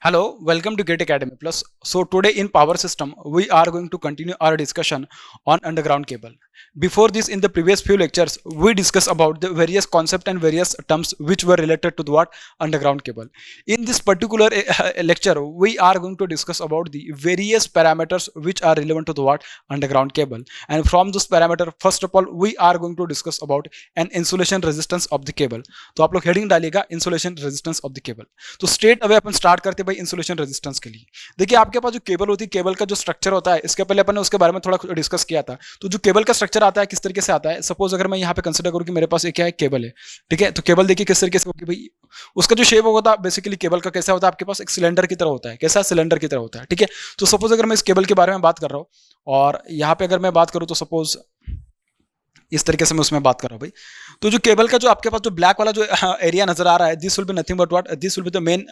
Hello, welcome to Gate Academy Plus. So today in power system, we are going to continue our discussion on underground cable. Before this, in the previous few lectures, we discussed about the various concepts and various terms which were related to the what underground cable. In this particular lecture, we are going to discuss about the various parameters which are relevant to the what underground cable. And from this parameter, first of all, we are going to discuss about an insulation resistance of the cable. तो आप लोग heading डालिएगा insulation resistance of the cable. तो straight away अपन start करते हैं भाई insulation resistance के लिए. देखिए आपके पास जो केबल होती है, केबल का जो स्ट्रक्चर होता है, इसके पहले अपन ने उसके बारे में थोड़ा डिस्कस किया था. तो जो केबल का स्ट्रक्चर आता है किस तरीके से आता है, सपोज अगर मैं यहाँ पे कंसिडर करूँ कि मेरे पास एक क्या है केबल है, ठीक है. तो केबल देखिए किस तरीके से होगी भाई. उसका जो शेप होता है बेसिकली केबल का कैसा होता है, आपके पास एक सिलेंडर की तरह होता है. कैसा सिलेंडर की तरह होता है, ठीक है. तो सपोज अगर मैं इस केबल के बारे में बात कर रहा हूँ और यहाँ पे अगर मैं बात करूँ तो सपोज इस तरीके से मैं उसमें बात कर रहा हूँ भाई. तो जो केबल का जो आपके पास जो ब्लैक वाला जो एरिया नजर आ रहा है, this will be nothing but what, this will be the main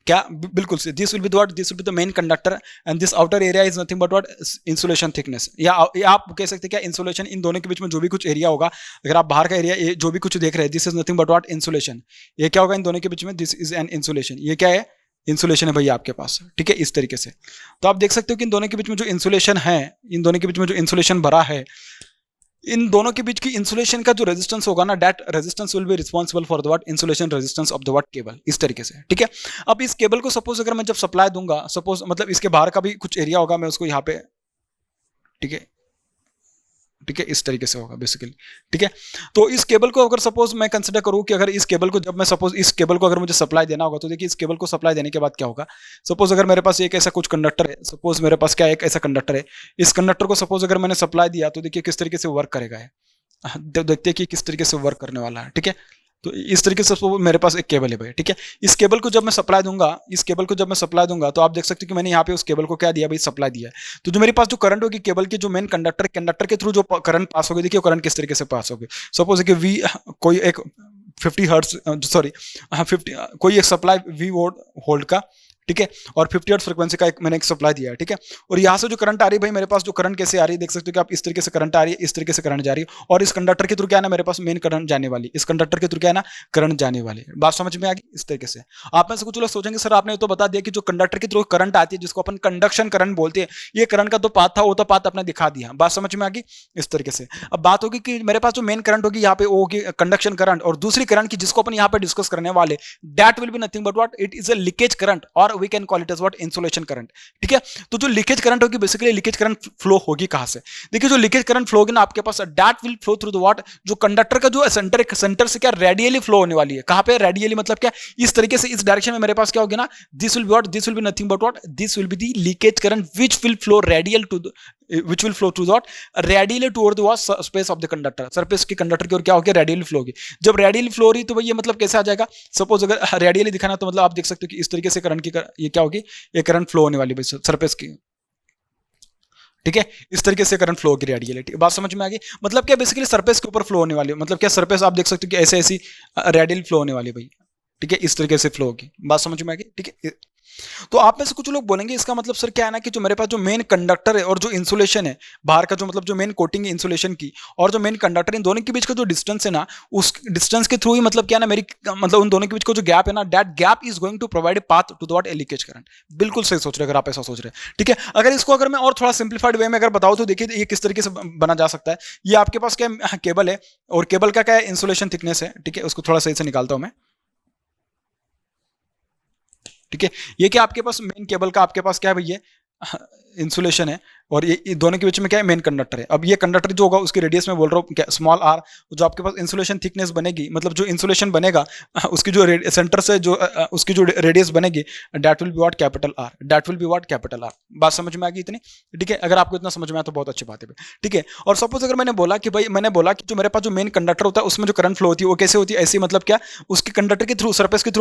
क्या बिल्कुल से this will be what, this will be the main conductor and this outer area is nothing but what insulation thickness. या आप कह सकते हैं क्या insulation, इन दोनों के बीच में जो भी कुछ एरिया होगा, अगर आप बाहर का एरिया जो भी कुछ देख रहे हैं, this is nothing but what insulation. ये क्या होगा इन दोनों के बीच में, दिस इज एन इंसुलेशन. ये क्या है, इंसुलेशन है भैया आपके पास, ठीक है. इस तरीके से तो आप देख सकते हो कि इन दोनों के बीच में जो इंसुलेशन है, इन दोनों के बीच में जो इंसुलेशन भरा है, इन दोनों के बीच की इंसुलेशन का जो रेजिस्टेंस होगा ना, that resistance will be responsible for the what insulation resistance of the what cable. इस तरीके से, ठीक है. अब इस केबल को सपोज अगर मैं जब सप्लाई दूंगा, सपोज मतलब इसके बाहर का भी कुछ एरिया होगा, मैं उसको यहाँ पे, ठीक है, ठीक है, इस तरीके से होगा बेसिकली, ठीक है. तो इस केबल को अगर सपोज मैं कंसिडर करूं कि अगर इस केबल को जब मैं सपोज इस केबल को अगर मुझे सप्लाई देना होगा, तो देखिए इस केबल को सप्लाई देने के बाद क्या होगा, सपोज अगर मेरे पास एक ऐसा कुछ कंडक्टर है, सपोज मेरे पास क्या एक ऐसा कंडक्टर है, इस कंडक्टर को सपोज अगर मैंने सप्लाई दिया तो देखिए किस तरीके से वर्क करेगा है. देखते हैं कि किस तरीके से वर्क करने वाला है, ठीक है. तो इस तरीके से मेरे पास एक केबल है भाई, ठीक है. इस केबल को जब मैं सप्लाई दूंगा, इस केबल को जब मैं सप्लाई दूंगा तो आप देख सकते हो कि मैंने यहाँ पे उस केबल को क्या दिया भाई, सप्लाई दिया है. तो जो मेरे पास जो करंट होगी केबल की जो मेन कंडक्टर के थ्रू जो करंट पास होगी, देखिए करंट किस तरीके से पास होगी. सपोज कि वी कोई एक 50 हर्ट्ज सॉरी 50 कोई एक सप्लाई वी वोल्ट का, ठीक है, और 50 हर्ट्ज फ्रीक्वेंसी का मैंने एक सप्लाई दिया है, ठीक है. और यहाँ से जो करंट आ रही है भाई, मेरे पास जो करंट कैसे आ रही है, देख सकते हो कि आप इस तरीके से करंट आ रही है, इस तरीके से करंट जा रही है, और इस कंडक्टर के थ्रू क्या है ना, मेरे पास मेन करंट जाने वाली, इस कंडक्टर के थ्रू क्या है ना, करंट जाने वाली. बात समझ में आ गई. इस तरीके से आप में से कुछ लोग सोचेंगे सर आपने तो बता दिया कि जो कंडक्टर के थ्रू करंट आती है जिसको अपन कंडक्शन करंट बोलते हैं, ये करंट का तो पाथ था, वो तो पाथ आपने दिखा दिया. बात समझ में आ गई. इस तरीके से अब बात होगी कि मेरे पास जो मेन करंट होगी यहाँ पे वो होगी कंडक्शन करंट, और दूसरी करंट की जिसको अपन यहाँ पे डिस्कस करने वाले, that will be nothing but what, it is a leakage current और we can call it as what insulation current, ठीक है. तो जो लीकेज करंट होगी बेसिकली लीकेज करंट फ्लो होगी कहां से, देखिए जो लीकेज करंट फ्लो होगी ना आपके पास, that will flow through the what, जो कंडक्टर का जो सेंटर से क्या रेडियली फ्लो होने वाली है. कहां पे रेडियली मतलब क्या, इस तरीके से इस डायरेक्शन में मेरे पास क्या होगी ना, this will be what, this will be nothing but what, this will be the leakage current which will flow radial to which will flow through what radially toward the space of the conductor, surface की conductor की ओर क्या होगी, radially flow होगी. जब radially flow हो रही तो भाई ये मतलब कैसे आ जाएगा, सपोज अगर रेडियली दिखाना तो मतलब आप देख सकते हो कि इस तरीके से करंट की ये क्या होगी, ये करंट फ्लो होने वाली भाई सरफेस की, ठीक है. इस तरीके से करंट फ्लो की रेडियलिटी. बात समझ में आ गई. मतलब क्या बेसिकली सरफेस के ऊपर फ्लो होने वाली, मतलब क्या सरफेस आप देख सकते हो कि ऐसे ऐसी रेडियल फ्लो होने वाली भाई, ठीक है. इस तरीके से फ्लो होगी. बात समझ में आ गई, ठीक है. तो आप में से कुछ लोग बोलेंगे इसका मतलब सर क्या है ना कि जो मेरे पास जो मेन कंडक्टर है और जो इंसुलेशन है बाहर का, जो मतलब जो मेन कोटिंग है इंसुलेशन की और जो मेन कंडक्टर, इन दोनों के बीच का जो डिस्टेंस है ना, उस डिस्टेंस के थ्रू ही मतलब क्या है ना मेरी मतलब उन दोनों के बीच का जो गैप है ना, that gap is going to provide a path to the what, a leakage current. बिल्कुल सही सोच रहे अगर आप ऐसा सोच रहे हैं, ठीक है. अगर इसको अगर मैं और थोड़ा सिंप्लीफाइड वे में अगर बताऊं तो देखिए ये किस तरीके से बना जा सकता है. ये आपके पास क्या केबल है और केबल का क्या है, इंसुलेशन थिकनेस है, ठीक है. उसको थोड़ा सही से निकालता हूं मैं, ठीक है. ये क्या आपके पास मेन केबल का आपके पास क्या है भैया, इंसुलेशन है, और ये दोनों के बीच में क्या है, मेन कंडक्टर है. अब ये कंडक्टर जो होगा उसकी रेडियस में बोल रहा हूँ क्या, स्मॉल आर. जो आपके पास इंसुलेशन थिकनेस बनेगी, मतलब जो इंसुलेशन बनेगा उसकी जो सेंटर से जो उसकी जो रेडियस बनेगी, that will be what, capital are. That will be what, capital are. बात समझ में आ गई इतनी, ठीक है. अगर आपको इतना समझ में आया तो बहुत अच्छी बात है, ठीक है. और सपोज अगर मैंने बोला कि भाई, मैंने बोला कि जो मेरे पास जो मेन कंडक्टर होता है उसमें जो करंट फ्लो होती है वो कैसे होती है, ऐसी मतलब क्या, उसके कंडक्टर के थ्रू, सरफेस के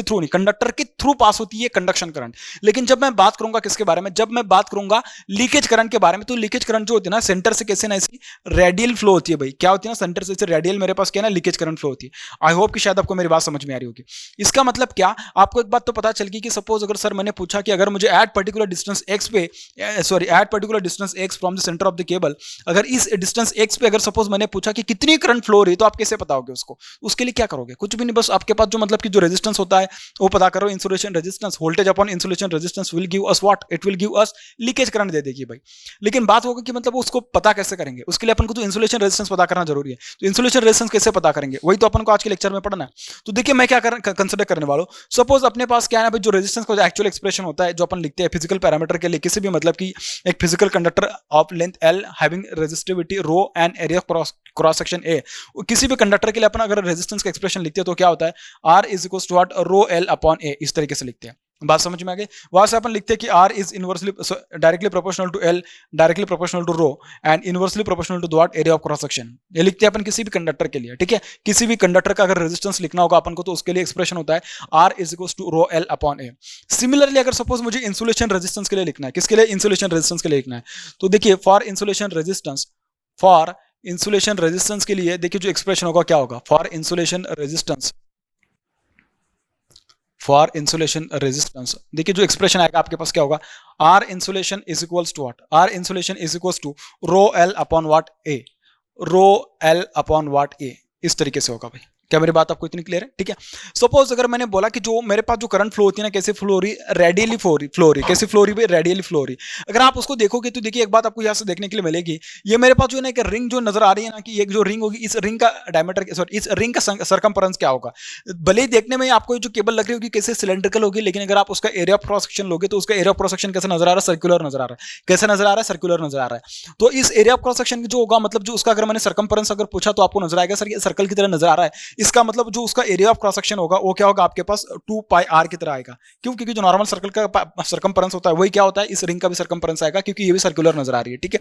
थ्रू नहीं, कंडक्टर के थ्रू पास होती है कंडक्शन करंट. लेकिन जब मैं बात करूंगा किसके बारे में, जब मैं बात करूंगा लीकेज करंट के बारे में। तो लीकेज करंट जो होती है ना, सेंटर से कैसे ना ऐसी रेडियल फ्लो होती है भाई। क्या होती है ना, सेंटर से रेडियल मेरे पास क्या है ना, लीकेज करंट फ्लो होती है। आई होप कि शायद आपको मेरी बात समझ में आ रही होगी। इसका मतलब क्या, आपको एक बात तो पता चल गई कि सपोज अगर सर मैंने पूछा कि अगर मुझे एट पर्टिकुलर डिस्टेंस एक्स पे, sorry at particular distance x from the centre of the cable, अगर इस डिस्टेंस एक्स पे अगर सपोज मैंने पूछा कि कितनी करंट फ्लो रही, तो आप कैसे बताओगे उसको? उसके लिए क्या करोगे? कुछ भी नहीं, बस आपके पास जो मतलब कि जो रेजिस्टेंस होता है वो पता करो, insulation resistance, voltage upon insulation resistance will give us what, it will give us leakage current दे देगी भाई। लेकिन बात होगी कि मतलब उसको पता कैसे करेंगे, उसके लिए अपन को तो इंसुलेशन रेजिस्टेंस पता करना जरूरी है। तो इंसुलेशन रेजिस्टेंस कैसे पता करेंगे, वही तो अपन को आज के लेक्चर में पढ़ना है। तो देखिए मैं क्या कंसिडर करने वाला हूं, सपोज अपने पास क्या है भाई, जो रेजिस्टेंस का जो एक्चुअल एक्सप्रेशन होता है, जो अपन लिखते हैं फिजिकल पैरामीटर के लिए, किसी भी मतलब कि एक physical conductor of length L having resistivity rho and area cross section A, किसी भी कंडक्टर के लिए अपन अगर रेजिस्टेंस का एक्सप्रेशन लिखते हैं तो क्या होता है, R is equal to what, rho L upon A, इस तरीके से लिखते हैं। बात समझ में आ गई? वहां से अपन लिखते हैं कि R is inversely directly proportional to L, directly proportional to rho and inversely proportional to what, area of cross section. ये लिखते हैं अपन किसी भी कंडक्टर के लिए, ठीक है। किसी भी कंडक्टर का अगर रेजिस्टेंस लिखना होगा अपन को, तो उसके लिए एक्सप्रेशन होता है R is equal to rho L upon A. Similarly अगर सपोज मुझे इंसुलेशन रेजिस्टेंस के लिए लिखना है, किसके लिए? इंसुलेशन रेजिस्टेंस के लिए लिखना है। तो देखिए for insulation resistance, for insulation resistance के लिए देखिए जो एक्सप्रेशन होगा क्या होगा, for insulation resistance, for insulation resistance देखिए जो एक्सप्रेशन आएगा आपके पास क्या होगा, R insulation is equals to what, R insulation is equals to rho L upon what A, rho L upon what A, इस तरीके से होगा भाई। क्या मेरी बात आपको इतनी क्लियर है? ठीक है। सपोज अगर मैंने बोला कि जो मेरे पास जो करंट फ्लो होती है ना, कैसे फ्लो हो रही, रेडियली फ्लो हो रही, कैसे फ्लो हो रही? रेडियली फ्लो हो रही। अगर आप उसको देखोगे तो देखिए एक बात आपको यहाँ से देखने के लिए मिलेगी, ये मेरे पास जो है ना एक रिंग जो नजर आ रही है ना, कि एक जो रिंग होगी, इस रिंग का डायमीटर, सॉरी इस रिंग का सरकमफेरेंस क्या होगा। भले ही देखने में आपको जो केबल लग रही होगी कैसे सिलेंड्रिकल होगी, लेकिन अगर आप उसका एरिया ऑफ क्रॉस सेक्शन लोगे तो उसका एरिया ऑफ क्रॉस सेक्शन कैसे नजर आ रहा है, सर्कुलर नजर आ रहा है। कैसे नजर आ रहा है? सर्कुलर नजर आ रहा है। तो इस एरिया ऑफ क्रॉस सेक्शन जो होगा, मतलब जो उसका अगर मैंने सरकमफेरेंस अगर पूछा तो आपको नजर आएगा सर ये सर्कल की तरह नजर आ रहा है, इसका मतलब जो एरिया ऑफ क्रॉस सेक्शन होगा वो क्या होगा आपके पास, 2 पाई आर की तरह आएगा। क्यों? क्योंकि जो नॉर्मल सर्कल का सरकमफेरेंस होता है वही क्या होता है, इस रिंग का भी सरकमफेरेंस आएगा, क्योंकि ये भी सर्कुलर नजर आ रही है। ठीक है।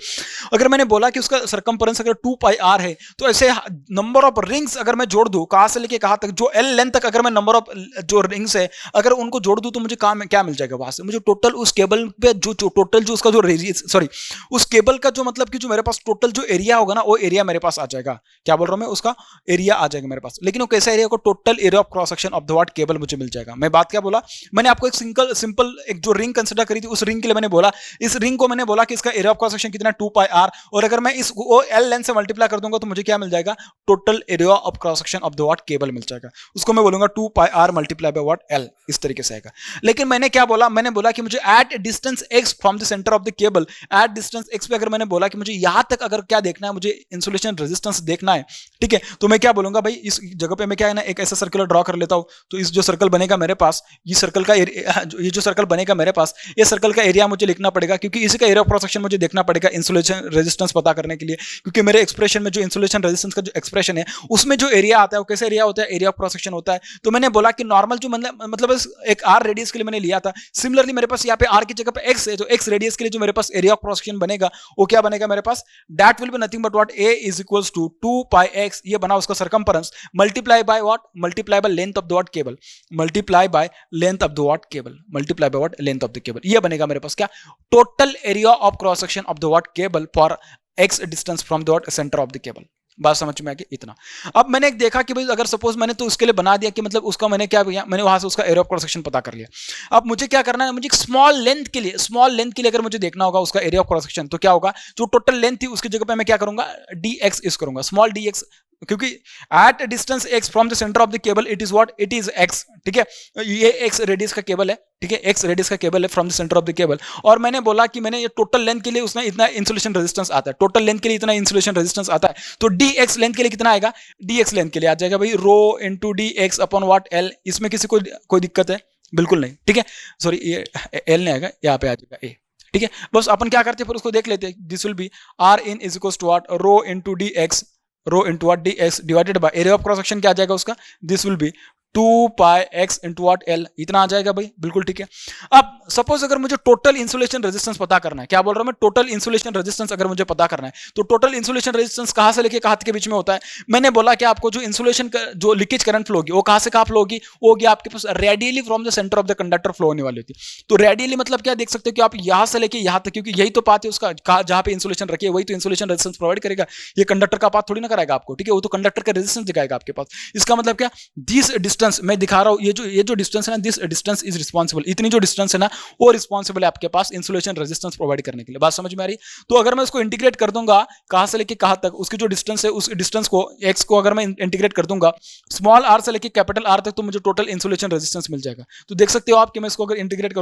अगर मैंने बोला कि उसका सरकमफेरेंस अगर 2 पाई आर है, तो ऐसे नंबर ऑफ रिंग्स अगर मैं जोड़ दूं, कहां से लेके कहां तक, जो एल लेंथ तक अगर मैं नंबर ऑफ जो रिंग्स है अगर उनको जोड़ दूं, तो मुझे क्या मिल जाएगा वहां से, मुझे टोटल उस केबल पे जो टोटल जो उसका जो सॉरी उस केबल का जो मतलब कि जो मेरे पास टोटल जो एरिया होगा ना, वो एरिया मेरे पास आ जाएगा। क्या बोल रहा हूं मैं, उसका एरिया आ जाएगा मेरे पास। लेकिन वो कैसा एरिया होगा, total area of cross section of the what cable मुझे मिल जाएगा। मैं बात क्या बोला, मैंने आपको एक सिंपल एक जो रिंग कंसीडर करी थी, उस रिंग के लिए मैंने बोला, इस रिंग को मैंने बोला कि इसका एरिया ऑफ क्रॉस सेक्शन कितना, 2 पाई आर, और अगर मैं इस एल लेंथ से मल्टीप्लाई कर दूंगा तो मुझे क्या मिल जाएगा, total area of cross section of the what cable मिल जाएगा। उसको मैं बोलूंगा 2 pi R multiply by what L, इस तरीके से आएगा। लेकिन मैंने क्या बोला, मैंने बोला कि मुझे at distance x from the centre of the cable, at distance x पे अगर मैंने बोला कि मुझे यहां तक अगर क्या देखना है, मुझे इंसुलेशन रेजिस्टेंस देखना है, ठीक है, तो मैं क्या बोलूंगा भाई, इस जगह पे मैं क्या है ना एक ऐसा सर्कुलर ड्रॉ कर लेता हूं। तो इस जो सर्कल बनेगा मेरे पास, ये सर्कल का ये जो सर्कल बनेगा मेरे पास, ये सर्कल का एरिया मुझे लिखना पड़ेगा, क्योंकि इसी का एरिया ऑफ क्रॉस सेक्शन मुझे देखना पड़ेगा इंसुलेशन रेजिस्टेंस पता करने के लिए। क्योंकि मेरे एक्सप्रेशन में जो इंसुलेशन रेजिस्टेंस का जो एक्सप्रेशन है उसमें जो एरिया आता है वो कैसे एरिया होता है, एरिया ऑफ क्रॉस सेक्शन होता है। तो मैंने बोला कि नॉर्मल जो मतलब एक आर रेडियस के लिए मैंने लिया था, सिमिलरली मेरे पास यहाँ पे आर की जगह पे एक्स है, तो एक्स रेडियस के लिए जो मेरे पास एरिया ऑफ क्रॉस सेक्शन बनेगा वो क्या बनेगा मेरे पास, that will be nothing but what, A is equals to 2 pi X, ये बना उसका circumference, multiply by what, multiply by length of the what cable, multiply by length of the what cable, multiply by what length of the cable, ये बनेगा मेरे पास क्या, total area of cross section of the what cable for x distance from the what centre of the cable. बात समझ में आ गई इतना। अब मैंने एक देखा कि भाई अगर सपोज मैंने तो उसके लिए बना दिया कि मतलब उसका मैंने क्या किया, मैंने वहां से उसका एरिया ऑफ क्रॉस सेक्शन पता कर लिया। अब मुझे क्या करना है, मुझे एक स्मॉल लेंथ के लिए अगर मुझे देखना होगा उसका एरिया ऑफ क्रॉस सेक्शन, तो क्या होगा, जो टोटल लेंथ थी उसकी जगह पे मैं क्या करूंगा, dx इस करूंगा, स्मॉल dx, क्योंकि at distance x from the centre of the cable it is what, it is x, ठीक है, ये x रेडियस का केबल है, ठीक है, x रेडियस का केबल है from the centre of the cable. और मैंने बोला कि मैंने ये टोटल लेंथ के लिए उसने इतना इंसुलेशन रेजिस्टेंस आता है, टोटल लेंथ के लिए इतना इंसुलेशन रेजिस्टेंस आता है, तो dx लेंथ के लिए कितना आएगा, dx लेंथ के लिए आ जाएगा भाई rho into dx upon what l। इसमें किसी को कोई दिक्कत है? बिल्कुल नहीं, ठीक है, सॉरी ये l नहीं आएगा, यहाँ पे आ जाएगा a, ठीक है। बस अपन क्या करते हैं फिर उसको देख लेते हैं, this will be r in is equals to what, rho into dx, rho into what dx divided by area of cross section क्या आ जाएगा उसका, this will be 2πx into what L, इतना आ जाएगा भाई, बिल्कुल ठीक है। अब सपोज अगर मुझे टोटल इंसुलेशन रेजिस्टेंस पता करना है, क्या बोल रहा हूं मैं, टोटल इंसुलेशन रेजिस्टेंस अगर मुझे पता करना है, तो टोटल इंसुलेशन रेजिस्टेंस कहां से लेके कहां के बीच में होता है। मैंने बोला कि आपको जो इंसुलेशन जो लीकेज करंट फ्लो होगी वो कहां से कहां फ्लो होगी, वो होगी आपके पास radially from the centre of the conductor flow होने वाली होती है। तो रेडियली मतलब क्या, देख सकते हो कि आप यहां से लेके यहां तक, क्योंकि यही तो पाथ है उसका, जहां पे इंसुलेशन रखी है वही तो इंसुलेशन रेजिस्टेंस प्रोवाइड करेगा, ये कंडक्टर का पाथ थोड़ी ना कराएगा आपको, ठीक है, वो तो कंडक्टर का रेजिस्टेंस दिखाएगा आपके पास। इसका मतलब क्या, दिस डिस्टेंस मैं दिखा रहा हूं, ये जो डिस्टेंस है ना, दिस डिस्टेंस इज रिस्पॉन्सिबल, इतनी जो डिस्टेंस है ना वो रिस्पॉन्सिबल है आपके पास इंसुलेशन रेजिस्टेंस प्रोवाइड करने के लिए। बात समझ में आ रही। तो अगर मैं उसको इंटीग्रेट कर दूंगा कहां से लेके कहां तक, उसकी जो डिस्टेंस है उस डिस्टेंस को एक्स को अगर मैं इंटीग्रेट कर दूंगा स्मॉल आर से लेके कैपिटल आर तक, तो मुझे टोटल इंसुलेशन रेजिस्टेंस मिल जाएगा। तो देख सकते हो आप कि मैं इसको अगर इंटीग्रेट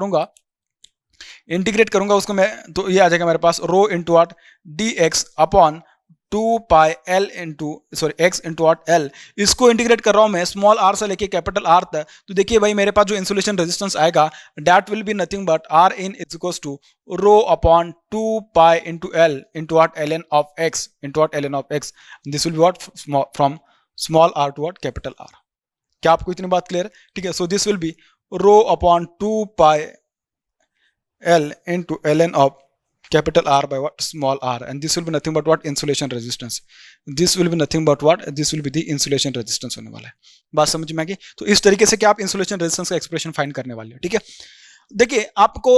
करूंगा उसको मैं, तो ये आ जाएगा मेरे पास रो इंटू आट D X upon 2πl into X into आट एल। इसको इंटीग्रेट कर रहा हूं मैं स्मॉल आर से लेके कैपिटल आर तक। तो देखिए भाई मेरे पास जो इंसुलेशन रेजिस्टेंस आएगा that will be nothing but R in is equals to rho upon 2π into L into आट L N of X into आट L N of X. This will be what from small R to आट capital R. क्या आपको इतनी बात clear है, ठीक है। So this will be rho upon 2π L into ln of capital R by what, small r, and this will be nothing but what, insulation resistance. This will be nothing but what, this will be the insulation resistance होने वाला है। बात समझ में आ गई। तो इस तरीके से क्या आप इंसुलेशन रेजिस्टेंस का एक्सप्रेशन फाइंड करने वाले हो, ठीक है। देखिए आपको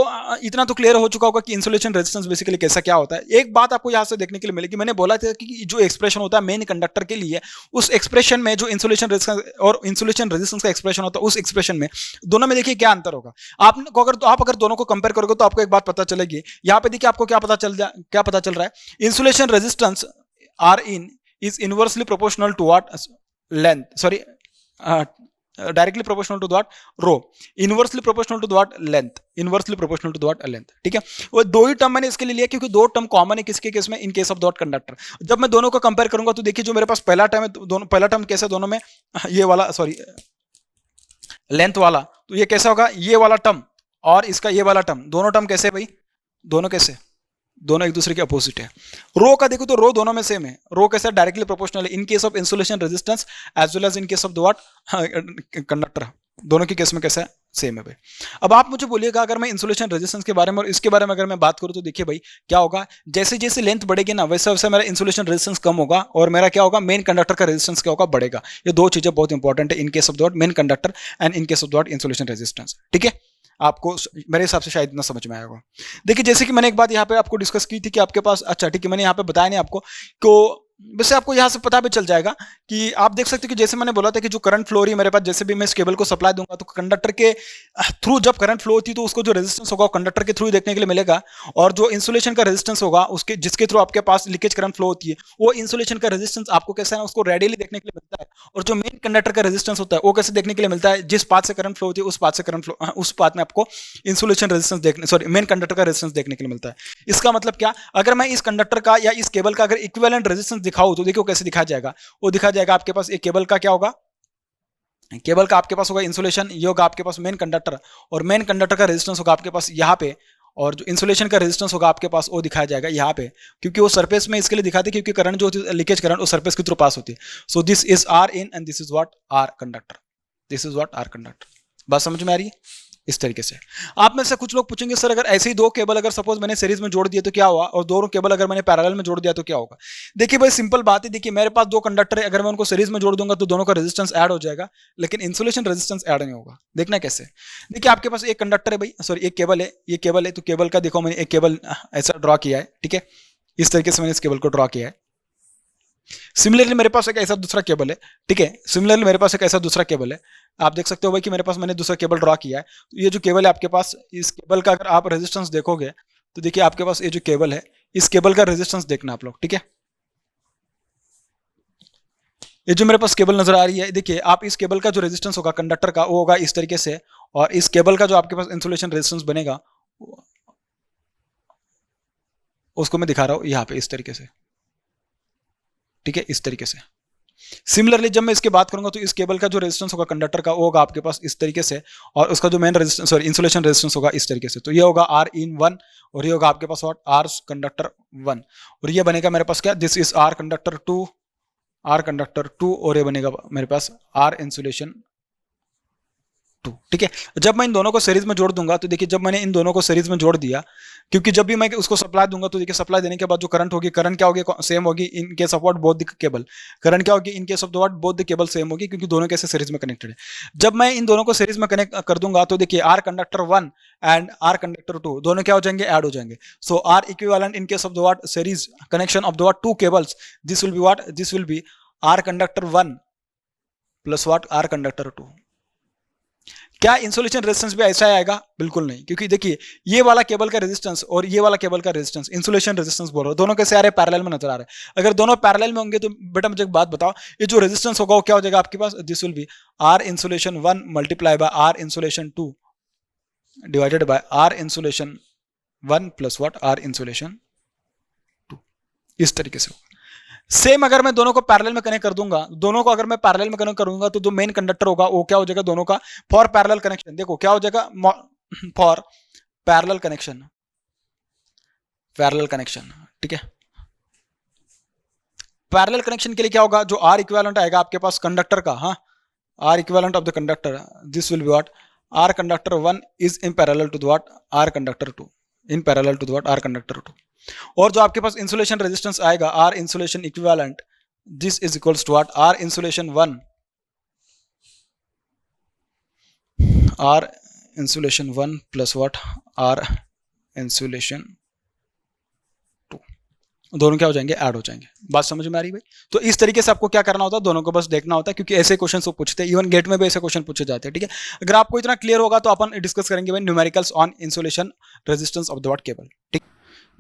इतना तो क्लियर हो चुका होगा कि इंसुलेशन रेजिस्टेंस बेसिकली कैसा क्या होता है। एक बात आपको यहां से देखने के लिए मिलेगी, मैंने बोला था कि जो एक्सप्रेशन होता है मेन कंडक्टर के लिए, उस एक्सप्रेशन में जो इंसुलेशन रेजिस्टेंस और इंसुलेशन रेजिस्टेंस का एक्सप्रेशन होता है, उस एक्सप्रेशन में दोनों में देखिए क्या अंतर होगा। आप अगर दोनों को कंपेयर करोगे तो आपको एक बात पता चलेगी। यहां पे देखिए आपको क्या पता चल रहा है, insulation resistance R in is inversely proportional to what, length, sorry directly proportional to what, rho, inversely proportional to what, length, inversely proportional to what, length, ठीक है। वो दो ही टर्म मैंने इसके लिए लिया क्योंकि दो टर्म कॉमन है किसके केस में, इन केस ऑफ डॉट कंडक्टर। जब मैं दोनों को कंपेयर करूंगा तो देखिए जो मेरे पास पहला टर्म है, दोनों पहला टर्म कैसे दोनों में, ये वाला सॉरी लेंथ वाला, तो ये कैसा होगा, ये वाला टर्म और इसका ये वाला टर्म, दोनों टर्म कैसे भाई, दोनों कैसे, दोनों एक दूसरे के अपोजिट है। रो का देखो तो रो दोनों में सेम है, रो कैसा डायरेक्टली प्रोपोर्शनल है in case of insulation resistance as well as in case of the what conductor, दोनों के केस में कैसा है, सेम है भाई। अब आप मुझे बोलिएगा अगर मैं इंसुलेशन रेजिस्टेंस के बारे में और इसके बारे में अगर मैं बात करूं तो देखिए भाई क्या होगा, जैसे जैसे लेंथ बढ़ेगी ना वैसे वैसे मेरा इंसुलेशन रेजिस्टेंस कम होगा और मेरा क्या होगा, मेन कंडक्टर का रेजिस्टेंस क्या होगा, बढ़ेगा। ये दो चीजें बहुत इंपॉर्टेंट है in case of the main conductor and in case of the insulation resistance, ठीक है। आपको मेरे हिसाब से शायद इतना समझ में आया होगा। देखिए जैसे कि मैंने एक बात यहाँ पे आपको डिस्कस की थी कि आपके पास, अच्छा ठीक है, मैंने यहाँ पे बताया नहीं आपको, तो वैसे आपको यहाँ से पता भी चल जाएगा कि आप देख सकते हो कि जैसे मैंने बोला था कि जो करंट फ्लो रही है मेरे पास, जैसे भी मैं इस केबल को सप्लाई दूंगा तो कंडक्टर के थ्रू जब करंट फ्लो होती है तो उसको जो रेजिस्टेंस होगा कंडक्टर के थ्रू देखने के लिए मिलेगा, और जो इंसुलेशन का रेजिस्टेंस होगा उसके जिसके थ्रू आपके पास लीकेज करंट फ्लो होती है वो इंसुलेशन का रेजिस्टेंस आपको कैसा है, उसको रेडियली देखने के लिए मिलता है। और जो मेन कंडक्टर का रेजिस्टेंस होता है वो कैसे देखने के लिए मिलता है, जिस पाथ से करंट फ्लो होती है उस पाथ से करंट फ्लो, उस पाथ में आपको इंसुलेशन रेजिस्टेंस देखने, सॉरी मेन कंडक्टर का रेजिस्टेंस देखने के लिए मिलता है। इसका मतलब क्या, अगर मैं इस कंडक्टर का या इस केबल का अगर इक्विवेलेंट रेजिस्टेंस दिखाऊं तो देखो कैसे दिखा जाएगा, वो दिखा जाएगा आपके पास एक केबल का क्या होगा, केबल का आपके पास होगा इंसुलेशन, ये होगा आपके पास मेन कंडक्टर, और मेन कंडक्टर का रेजिस्टेंस होगा आपके पास यहाँ पे, और जो इंसुलेशन का रेजिस्टेंस होगा आपके पास वो दिखाया जाएगा यहाँ पे, क्योंकि वो सरफेस में इसके लिए दिखाते क्योंकि करंट जो होती है लीकेज करंट वो सरफेस के थ्रू पास होती है। So this is R in and this is what, R conductor, this is what, R conductor. बात समझ में आ रही है। इस तरीके से आप में से कुछ लोग पूछेंगे सर अगर ऐसे ही दो केबल अगर सपोज मैंने सीरीज में जोड़ दिए तो क्या हुआ, और दोनों केबल अगर मैंने पैरेलल में जोड़ दिया तो क्या होगा। देखिए भाई सिंपल बात है, देखिए मेरे पास दो कंडक्टर है, अगर मैं उनको सीरीज में जोड़ दूंगा तो दोनों का रेजिस्टेंस ऐड हो जाएगा, लेकिन इंसुलेशन रेजिस्टेंस ऐड नहीं होगा। देखना कैसे, देखिए आपके पास एक कंडक्टर है भाई, सॉरी एक केबल है, ये केबल है, तो केबल का देखो मैंने एक केबल ऐसा ड्रॉ किया है, ठीक है, इस तरीके से मैंने इस केबल को ड्रॉ किया है। सिमिलरली मेरे पास एक ऐसा दूसरा केबल है, ठीक है, सिमिलरली मेरे पास एक ऐसा दूसरा केबल है, आप देख सकते हो भाई कि मेरे पास मैंने दूसरा केबल ड्रॉ किया है। ये जो केबल है आपके पास, इस केबल का अगर आप रेजिस्टेंस देखोगे तो देखिए आपके पास ये जो केबल है इस केबल का रेजिस्टेंस देखना आप लोग, ठीक है। ये जो मेरे पास केबल नजर आ रही है, देखिए आप इस केबल का जो रेजिस्टेंस होगा कंडक्टर का वो होगा इस तरीके से, और इस केबल का जो आपके पास इंसुलेशन रेजिस्टेंस बनेगा उसको मैं दिखा रहा हूं यहाँ पे इस तरीके से, ठीक है, इस तरीके से। सिमिलरली जब मैं इसके बात करूंगा तो इस केबल का जो रेजिस्टेंस होगा कंडक्टर का वो होगा आपके पास इस तरीके से, और उसका जो main resistance, sorry insulation resistance होगा इस तरीके से। तो ये होगा आर इन 1 और ये होगा आपके पास व्हाट, आर कंडक्टर 1, और ये बनेगा मेरे पास क्या, this is R conductor 2, R conductor 2, और ये बनेगा मेरे पास आर इंसुलेशन 2, ठीक है। जब मैं इन दोनों को सीरीज में जोड़ दूंगा तो देखिए, जब मैंने इन दोनों को सीरीज में जोड़ दिया, क्योंकि जब भी मैं उसको सप्लाई दूंगा तो देखिए सप्लाई देने के बाद जो करंट होगी, करंट क्या होगी, सेम होगी इन case of what both the cable. Current क्या होगी इन case of what both the cable same होगी, क्योंकि दोनों कैसे सीरीज में कनेक्टेड है। जब मैं इन दोनों को सीरीज में कनेक्ट कर दूंगा तो देखिए R conductor 1 and R conductor 2 दोनों क्या हो जाएंगे, ऐड हो जाएंगे। So R equivalent in case of the what series connection of the what two cables, this will be what, this will be R conductor 1 plus what R conductor 2। क्या insulation resistance भी ऐसा आएगा? बिल्कुल नहीं, क्योंकि देखिए ये वाला केबल का रेजिस्टेंस और ये वाला केबल का रेजिस्टेंस, इंसुलेशन रेजिस्टेंस बोल रहा हूं, दोनों कैसे आ रहे हैं, पैरेलल में नजर आ रहे हैं। अगर दोनों पैरेलल में होंगे तो बेटा मुझे एक बात बताओ, ये जो रेजिस्टेंस होगा वो क्या हो जाएगा आपके पास, this will be R insulation 1 multiply by R insulation 2 divided by R insulation 1 plus what R insulation 2। इस तरीके से होगा। सेम अगर मैं दोनों को पैरेलल में कनेक्ट कर दूंगा, दोनों को अगर मैं पैरेलल में कनेक्ट करूंगा तो जो मेन कंडक्टर होगा वो क्या हो जाएगा, दोनों का फॉर पैरेलल कनेक्शन, देखो क्या हो जाएगा, for parallel connection, parallel connection, ठीक है। पैरेलल कनेक्शन के लिए क्या होगा, जो आर इक्विवेलेंट आएगा आपके पास कंडक्टर का, हाँ R equivalent of the conductor, this will be what R conductor 1 is in parallel to what R conductor 2, in parallel to what R conductor 2। और जो आपके पास इंसुलेशन रेजिस्टेंस आएगा R insulation equivalent, this is equals to what R insulation 1 R insulation 1 plus what R insulation 2, दोनों क्या हो जाएंगे, add हो जाएंगे। बात समझ में आ रही भाई? तो इस तरीके से आपको क्या करना होता है, दोनों को बस देखना होता है, क्योंकि ऐसे क्वेश्चन वो पूछते हैं, इवन गेट में भी ऐसे क्वेश्चन पूछे जाते हैं, ठीक है। अगर आपको इतना क्लियर होगा तो अपन डिस्कस करेंगे भाई numericals on insulation resistance of the what cable, ठीक।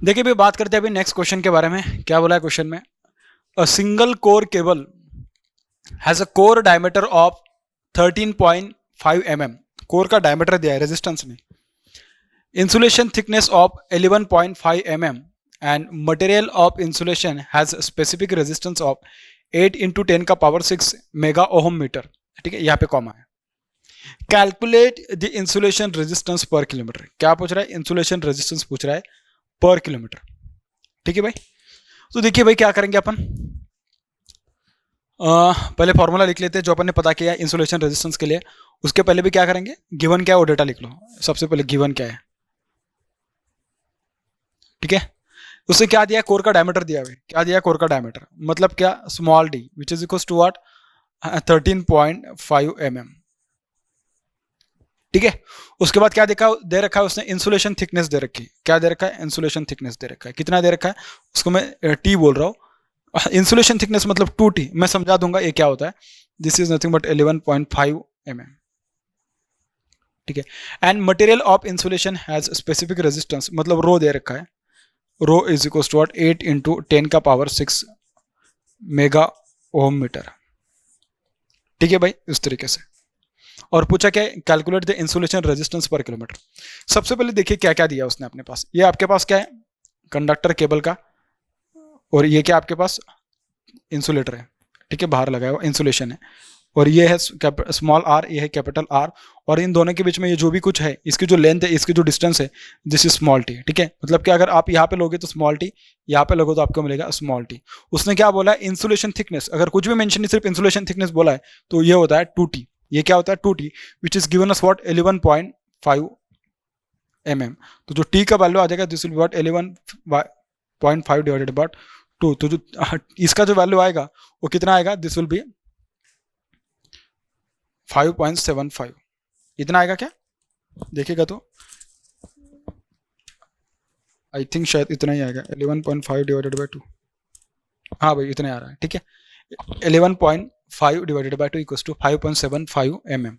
देखिए भाई बात करते हैं अभी नेक्स्ट क्वेश्चन के बारे में। क्या बोला है क्वेश्चन में, a single core cable has a core diameter of 13.5 mm, core का डायमीटर दिया है, रेजिस्टेंस नहीं। Insulation thickness of 11.5 mm and material of insulation has specific resistance of 8 × 10 का पावर 6 मेगा ओहम मीटर, ठीक है, यहाँ पे कॉमा है। Calculate the insulation resistance per kilometre. क्या पूछ रहा है, इंसुलेशन रेजिस्टेंस पूछ रहा है पर किलोमीटर, ठीक है भाई। तो देखिए भाई क्या करेंगे अपन, पहले फॉर्मूला लिख लेते हैं जो अपन ने पता किया इंसुलेशन रेजिस्टेंस के लिए। उसके पहले भी क्या करेंगे, गिवन क्या है वो डेटा लिख लो। सबसे पहले गिवन क्या है, ठीक है। उससे क्या दिया, कोर का डायमीटर दिया भाई, क्या दिया, कोर का डायमीटर, मतलब क्या, small D which is equal to what 13.5 mm, ठीक है। उसके बाद क्या देखा दे रखा है उसने, इंसुलेशन थिकनेस दे रखी है। क्या दे रखा है, इंसुलेशन थिकनेस दे रखा है। कितना दे रखा है, उसको मैं टी बोल रहा हूँ। इंसुलेशन थिकनेस मतलब 2t, मैं समझा दूंगा ये क्या होता है। This is nothing but 11.5 mm, ठीक है। And material of insulation has specific resistance, मतलब रो दे रखा है, rho is equal to what 8 × 10 का पावर 6 मेगा ओम मीटर, ठीक है भाई, इस तरीके से। और पूछा क्या, calculate the insulation resistance per kilometre. सबसे पहले देखिए क्या क्या दिया उसने अपने पास। ये आपके पास क्या है, कंडक्टर केबल का, और ये क्या आपके पास इंसुलेटर है, ठीक है, बाहर लगाया हुआ इंसुलेशन है। और ये है स्मॉल आर, ये है कैपिटल आर, और इन दोनों के बीच में ये जो भी कुछ है, इसकी जो लेंथ है, इसकी जो डिस्टेंस है, दिस इज स्मॉल टी, ठीक है। मतलब कि अगर आप यहाँ पे लोगे तो स्मॉल टी, यहाँ पे लोगे तो आपको मिलेगा स्मॉल टी। उसने क्या बोला है, इंसुलेशन थिकनेस, अगर कुछ भी मेंशन नहीं सिर्फ इंसुलेशन थिकनेस बोला है तो ये होता है 2t। ये क्या होता है 2t, which is given us what 11.5 mm। तो जो t का वैल्यू आ जाएगा this will be what 11.5 divided by 2। तो जो इसका जो वैल्यू आएगा वो कितना आएगा, दिस विल बी 5.75, इतना आएगा क्या, देखिएगा तो आई थिंक शायद इतना ही आएगा, 11.5 डिवाइडेड बाय 2, हाँ भाई इतना आ रहा है, ठीक है। 11.5 divided by 2 equals to 5.75 mm,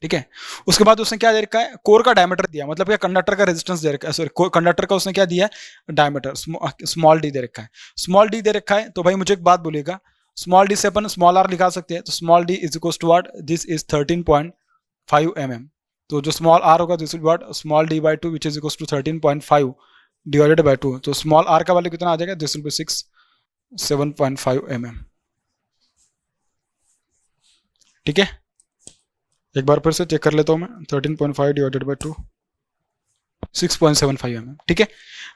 ठीक है। उसके बाद उसने क्या दे रखा है, कोर का डायमीटर दिया, मतलब क्या कंडक्टर का रेजिस्टेंस दे रखा है, सॉरी कंडक्टर का उसने क्या दिया है, डायमीटर स्मॉल डी दे रखा है। स्मॉल डी दे रखा है तो भाई मुझे एक बात बोलिएगा, स्मॉल डी से अपन स्मॉल आर लिखा सकते हैं, तो small D is equals to what, this is 13.5 mm। तो जो स्मॉल आर होगा this will be what small D by 2 which is equals to 13.5 divided by 2। तो स्मॉल आर का वैल्यू कितना आ जाएगा, दिस विल बी 7.5 mm, ठीक है। एक बार फिर से चेक कर लेता हूं मैं, 13.5 डिवाइडेड बाय 2 6.75 mm, ठीक है।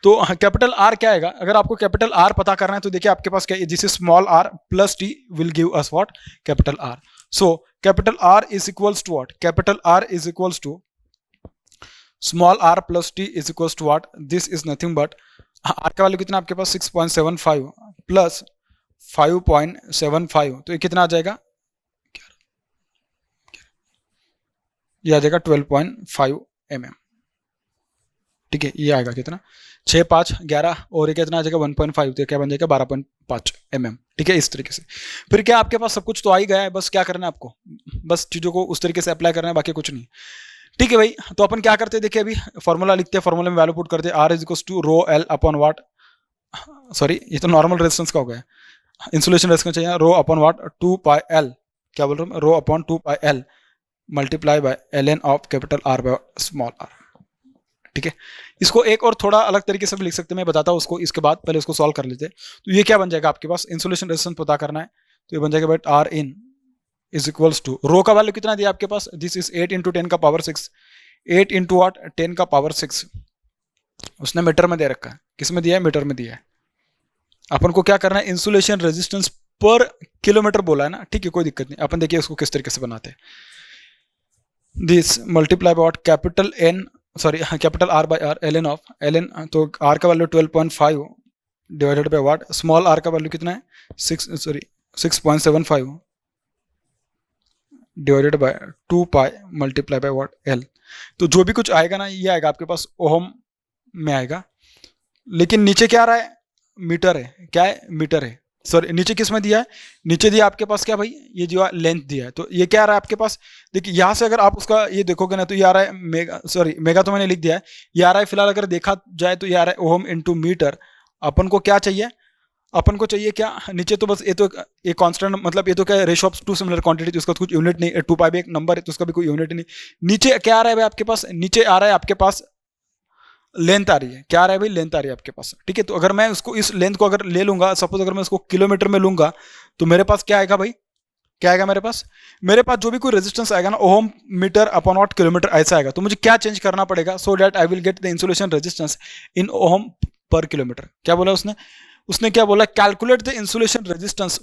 तो कैपिटल आर क्या आएगा, अगर आपको कैपिटल आर पता करना है तो देखिए आपके पास क्या है, this is small R plus T will give us what capital R. So capital R is equals to what, capital R is equals to small r plus t is equals to what, this is nothing but r का value कितना आपके पास 6.75 plus 5.75, तो ये कितना आ जाएगा, ये आ जाएगा 12.5 mm। ठीक है, ये आएगा कितना 6, 5, 11 और ये कितना आ जाएगा 1.5, तो क्या बन जाएगा 12.5 mm। ठीक है, इस तरीके से। फिर क्या आपके पास सब कुछ तो आ ही गया है, बस क्या करना है आपको, बस चीज़ों को उस तरीके से अप्लाई करना है, बाकी कुछ नहीं। ठीक है भाई, तो अपन क्या करते हैं, देखिए अभी फॉर्मूला लिखते हैं, फॉर्मूले में वैल्यू पुट करते हैं, R is equals to rho L upon what, sorry ये तो नॉर्मल रेजिस्टेंस का हो गया, इंसुलेशन रेजिस्टेंस चाहिए रो अपॉन वाट 2 पाई एल, क्या बोल रहा हूँ, रो upon 2 pi L multiply by ln of capital R by small r। ठीक है, इसको एक और थोड़ा अलग तरीके से भी लिख सकते हैं, मैं बताता हूँ उसको, इसके बाद पहले उसको सॉल्व कर लेते हैं। तो ये क्या बन जाएगा आपके पास, इंसुलेशन रेजिस्टेंस पता करना है, तो ये बन जाएगा but R in is equals to, rho का वैल्यू कितना दिया आपके पास, दिस इज 8 इंटू 10 का पावर 6, 8 इंटू वाट 10 का पावर 6, उसने मीटर में दे रखा है, किस में दिया है, मीटर में दिया है। अपन को क्या करना है, इंसुलेशन रेजिस्टेंस पर किलोमीटर बोला है ना, ठीक है कोई दिक्कत नहीं। अपन देखिए उसको किस तरीके से बनाते हैं, this multiply by capital N, sorry capital R by R ln of ln, तो R का value 12.5 divided by what, small r का वैल्यू कितना है 6.75 divided by 2 pi multiply by what L। तो जो भी कुछ आएगा ना ये आएगा आपके पास ओहम में आएगा, लेकिन नीचे क्या आ रहा है, मीटर है, क्या है, मीटर है, सॉरी नीचे किस में दिया है, नीचे दिया आपके पास क्या भाई, ये जो लेंथ दिया है, तो ये क्या आ रहा है आपके पास, देखिए यहाँ से अगर आप उसका ये देखोगे ना तो ये आ रहा है मेगा, सॉरी मेगा तो मैंने लिख दिया है, ये आ रहा है फिलहाल, अगर देखा जाए तो ये आ रहा है ओहम इंटू मीटर। अपन को क्या चाहिए, अपन को चाहिए क्या, नीचे तो बस ये तो ये कांस्टेंट, मतलब ये तो क्या ratio of two similar quantity, तो उसका कुछ यूनिट नहीं, 2 पाई भी एक नंबर है तो उसका भी कोई यूनिट नहीं। नीचे क्या आ रहा है भाई आपके पास, नीचे आ रहा है आपके पास लेंथ आ रही है, क्या आ रहा है भाई, लेंथ आ रही है आपके पास। ठीक है, तो अगर मैं उसको इस लेंथ को अगर ले लूंगा, सपोज अगर मैं उसको किलोमीटर में लूंगा, तो मेरे पास क्या आएगा भाई, क्या आएगा मेरे पास जो भी कोई रेजिस्टेंस आएगा ना, ohm metre upon not kilometre ऐसा आएगा। तो मुझे क्या चेंज करना पड़ेगा, so that I will get the insulation resistance in ohm per kilometre. क्या बोला उसने क्या बोला, calculate the insulation resistance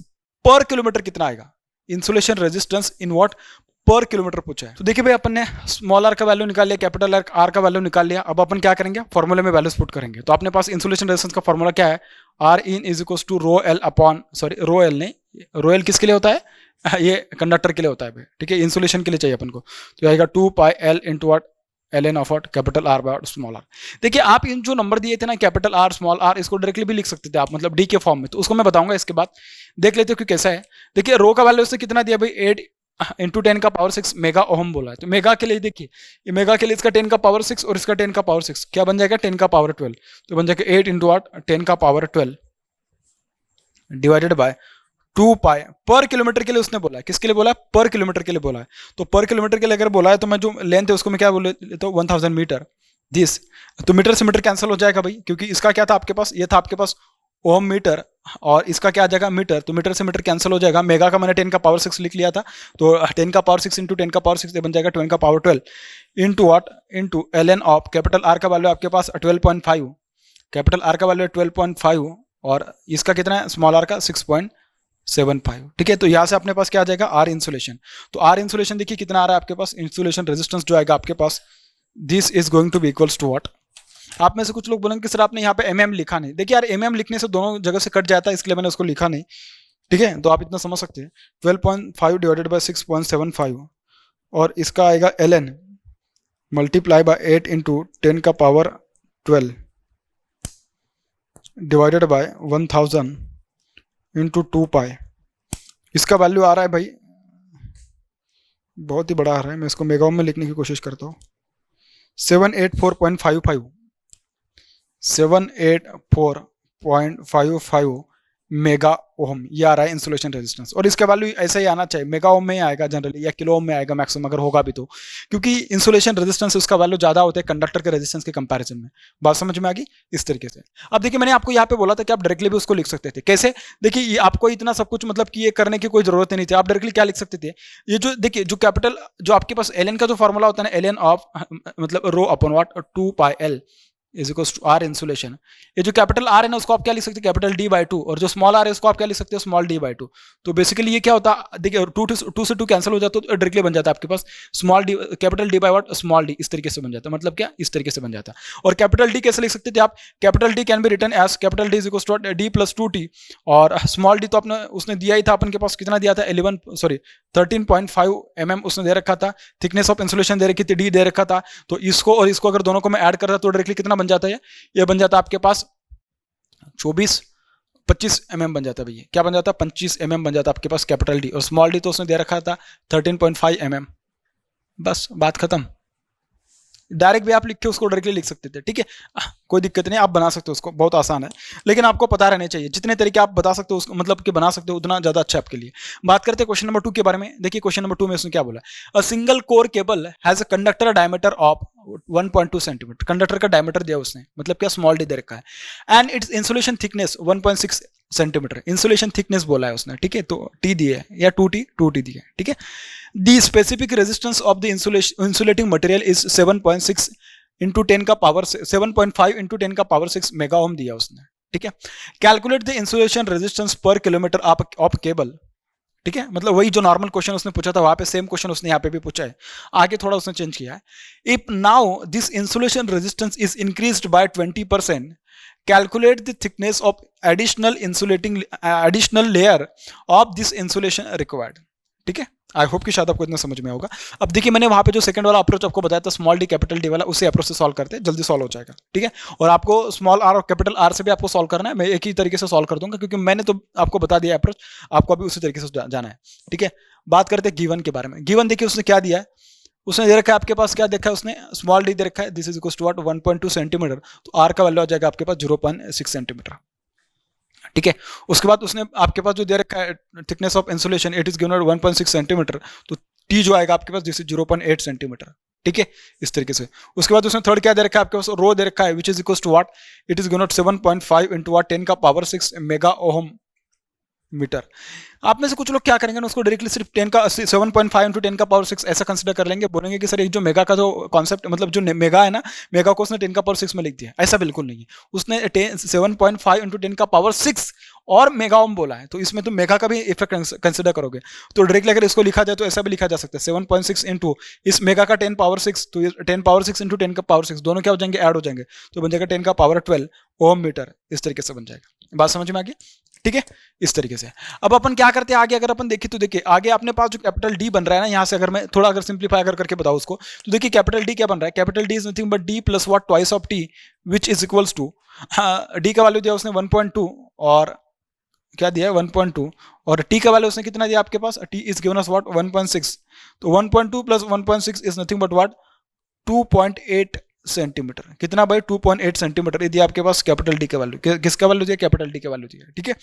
per kilometre कितना आएगा, insulation resistance in what, per kilometre पूछा है। तो देखिए भाई अपन ने स्मॉल r का वैल्यू निकाल लिया, कैपिटल R का वैल्यू निकाल लिया, अब अपन क्या करेंगे, फॉर्मूले में वैल्यूज पुट करेंगे। तो अपने पास इंसुलेशन रेजिस्टेंस का फॉर्मूला क्या है, R in is equals to rho L upon, sorry rho L नहीं, रो एल किसके लिए होता है, ये कंडक्टर के लिए होता है भाई। ठीक है, इंसुलेशन के लिए चाहिए अपन को, तो आएगा 2 pi L into what ln of what capital R by small r। देखिए आप इन जो नंबर दिए थे ना कैपिटल R स्मॉल r, इसको डायरेक्टली भी लिख सकते थे आप, मतलब डी के फॉर्म में, तो उसको मैं बताऊंगा इसके बाद। देख लेते हो कि कैसा है। देखिए रो का वैल्यू उसने कितना दिया भाई, 8 इंटू 10 का पावर 6 मेगा ओहम बोला है। तो मेगा के लिए देखिए, ये मेगा के लिए इसका 10 का पावर 6 और इसका 10 का पावर 6 क्या बन जाएगा, 10 का पावर 12, तो बन जाएगा 8 इंटू 10 का पावर 12 डिवाइडेड बाय 2 पाई पर किलोमीटर के लिए उसने बोला है, किसके लिए बोला है, पर किलोमीटर के लिए बोला है। तो पर किलोमीटर के लिए अगर बोला है तो मैं जो लेंथ है उसको मैं क्या बोले तो 1000 मीटर दिस, तो मीटर से मीटर कैंसिल हो जाएगा भाई, क्योंकि इसका क्या था आपके पास, ये था आपके पास ओम मीटर और इसका क्या आ जाएगा मीटर, तो मीटर से मीटर कैंसिल हो जाएगा। मेगा का मैंने 10 का पावर 6 लिख लिया था, तो 10 का पावर 6 इंटू 10 का पावर 6 बन जाएगा 10 का power 12 into what, into ln of capital R का वैल्यू आपके पास 12.5, कैपिटल R का वैल्यू 12.5 और इसका कितना है स्मॉल r का 6.75। ठीक है, तो यहाँ से अपने पास क्या आ जाएगा, R इंसुलेशन। तो R इंसुलेशन देखिए कितना आ रहा है आपके पास, इंसुलेशन रेजिस्टेंस जो आएगा आपके पास, this is going to be equals to what. आप में से कुछ लोग बोलेंगे कि सर आपने यहाँ पे mm लिखा नहीं। देखिए यार mm लिखने से दोनों जगह से कट जाता है, इसलिए मैंने उसको लिखा नहीं। ठीक है, तो आप इतना समझ सकते हैं 12.5 डिवाइडेड बाय 6.75 और इसका आएगा ln मल्टीप्लाई बाय 8 इंटू 10 का पावर 12 डिवाइडेड बाय 1000 इंटू 2 पाई। इसका वैल्यू आ रहा है भाई बहुत ही बड़ा आ रहा है, मैं इसको मेगा ओम में लिखने की कोशिश करता हूँ, 784.55 784.55 मेगा ओम, ये आ रहा है इंसुलेशन रेजिस्टेंस। और इसका वैल्यू ऐसा ही आना चाहिए, मेगा ओम में ही आएगा जनरली, या किलो ओम में आएगा मैक्सिमम अगर होगा भी तो, क्योंकि इंसुलेशन रेजिस्टेंस उसका वैल्यू ज्यादा होता है कंडक्टर के रेजिस्टेंस के कंपैरिजन में। बात समझ में आ गई इस तरीके से। अब देखिए मैंने आपको यहाँ पे बोला था कि आप डायरेक्टली भी उसको लिख सकते थे, कैसे, देखिए ये आपको इतना सब कुछ मतलब कि ये करने की कोई जरूरत नहीं थी, आप डायरेक्टली क्या लिख सकते थे, ये जो देखिए जो कैपिटल जो आपके पास ln का जो फॉर्मूला होता है ना, ln ऑफ मतलब rho upon what 2 pi l, is equal to R insulation. ये जो कैपिटल आर है ना उसको आप क्या लिख सकते हैं, कैपिटल डी बाई टू, और जो स्मॉल आर है उसको आप क्या लिख सकते हो, स्मॉल डी बाई टू। तो बेसिकली ये क्या होता है, देखिए टू से टू कैंसिल हो जाता है तो डायरेक्टली बन जाता है आपके पास small D, capital D by what, small D, इस तरीके से बन जाता है। मतलब क्या, इस तरीके से बन जाता है। और कैपिटल डी कैसे लिख सकते थे आप, capital D can be written as capital D is equal to D plus two T, और स्मॉल डी तो अपने उसने दिया ही था, अपन के पास कितना दिया था, 13.5 mm उसने दे रखा था, थिकनेस ऑफ इंसुलेशन दे रखी थी, डी दे रखा था। तो इसको और इसको अगर दोनों को मैं ऐड करता तो डायरेक्टली कितना बन जाता है, ये बन जाता आपके पास 25 mm बन जाता है भैया। क्या बन जाता है, 25 mm बन जाता आपके पास कैपिटल डी, और स्मॉल डी तो उसने दे रखा था 13.5 mm। बस बात खत्म। डायरेक्ट भी आप लिख के उसको डायरेक्टली लिख सकते थे, ठीक है, कोई दिक्कत नहीं, आप बना सकते हो उसको, बहुत आसान है। लेकिन आपको पता रहने चाहिए, जितने तरीके आप बता सकते हो उसको, मतलब कि बना सकते हो, उतना ज्यादा अच्छा आपके लिए। बात करते हैं क्वेश्चन नंबर 2 के बारे में। देखिए क्वेश्चन नंबर 2 में उसने क्या बोला, a single core cable has a conductor diameter of 1.2 centimetre. Conductor का डायमीटर दिया उसने, मतलब क्या, स्मॉल डी दे रखा है, and its insulation thickness 1.6 centimetre. Insulation thickness बोला है उसने, ठीक है, तो टी दिए या 2T दिए, ठीक है। The specific resistance of the insulating material is 7.6 into 10 का पावर 7.5 इंटू 10 का पावर 6 मेगा ओम दिया उसने, ठीक है। Calculate the insulation resistance per kilometre of cable, ठीक है। मतलब वही जो नॉर्मल क्वेश्चन उसने पूछा था वहां पे सेम क्वेश्चन उसने यहाँ पे भी पूछा है, आगे थोड़ा उसने चेंज किया है। If now this insulation resistance is increased by 20%, calculate the thickness of additional layer of this insulation required, ठीक है। आई होप कि शायद आपको इतना समझ में होगा। अब देखिए मैंने वहां पे जो सेकंड वाला अप्रोच आपको बताया था, स्मॉल डी कैपिटल डी वाला, उसी अप्रोच से सॉल्व करते हैं, जल्दी सॉल्व हो जाएगा, ठीक है। और आपको स्मॉल आर और कैपिटल आर से भी आपको सॉल्व करना है, मैं एक ही तरीके से सॉल्व कर दूंगा क्योंकि मैंने तो आपको बता दिया अप्रोच, आपको अभी उसी तरीके से जाना है, ठीक है। बात करते हैं गिवन के बारे में। गिवन देखिए उसने क्या दिया है, उसने दे रखा है आपके पास, क्या देखा है उसने, स्मॉल डी दे रखा है, this is equal to what, 1.2 centimetre, तो आर का वैल्यू आ जाएगा आपके पास 0.6 सेंटीमीटर, ठीक है। उसके बाद उसने आपके पास जो दे रखा है thickness of insulation, it is given 1.6 centimetre, तो टी जो आएगा आपके पास दिस इज 0.8 सेंटीमीटर, ठीक है, इस तरीके से। उसके बाद उसने थर्ड क्या दे रखा है आपके पास, रो दे रखा है, which is equal to what, it is given 7.5 into what 10 का पावर 6 मेगा ओहम मीटर। आप में से कुछ लोग क्या करेंगे ना, उसको डायरेक्टली सिर्फ 10 का 7.5 इंटू 10 का पावर 6 ऐसा कंसिडर कर लेंगे, बोलेंगे कि सर एक जो मेगा का जो कॉन्सेप्ट, मतलब जो मेगा है ना, मेगा को उसने 10 का पावर 6 में लिख दिया। ऐसा बिल्कुल नहीं है, उसने 7.5 इंटू 10 का पावर 6 और मेगा ओम बोला है, तो इसमें तो मेगा का भी इफेक्ट कंसिडर करोगे, तो डायरेक्टली अगर इसको लिखा जाए तो ऐसा भी लिखा जा सकता है 7.6 इंटू इस मेगा का 10 पावर 6, तो 10 पावर 6 इंटू 10 का पावर 6 दोनों क्या हो जाएंगे, ऐड हो जाएंगे, तो बन जाएगा 10 का पावर 12 ओम मीटर, इस तरीके से बन जाएगा। बात समझ में आ गई, ठीक है, इस तरीके से। अब अपन क्या करते हैं आगे, अगर अपन देखें तो देखिए आगे अपने पास जो कैपिटल डी बन रहा है ना, यहाँ से अगर मैं थोड़ा अगर सिंप्लीफाई करके बताऊं उसको, तो देखिए कैपिटल डी क्या बन रहा है, capital D is nothing but D plus what, twice of T, which is equals to, D का वैल्यू दिया उसने 1.2 और क्या दिया है 1.2, और टी का वैल्यू उसने कितना दिया आपके पास, T is given us what 1.6, तो 1.2 plus 1.6 is nothing but what 2.8 centimetre, कितना भाई 2.8 सेंटीमीटर, ये दिया आपके पास कैपिटल डी का वैल्यू, किसका वैल्यू दिया, कैपिटल डी का वैल्यू दिया, ठीक है।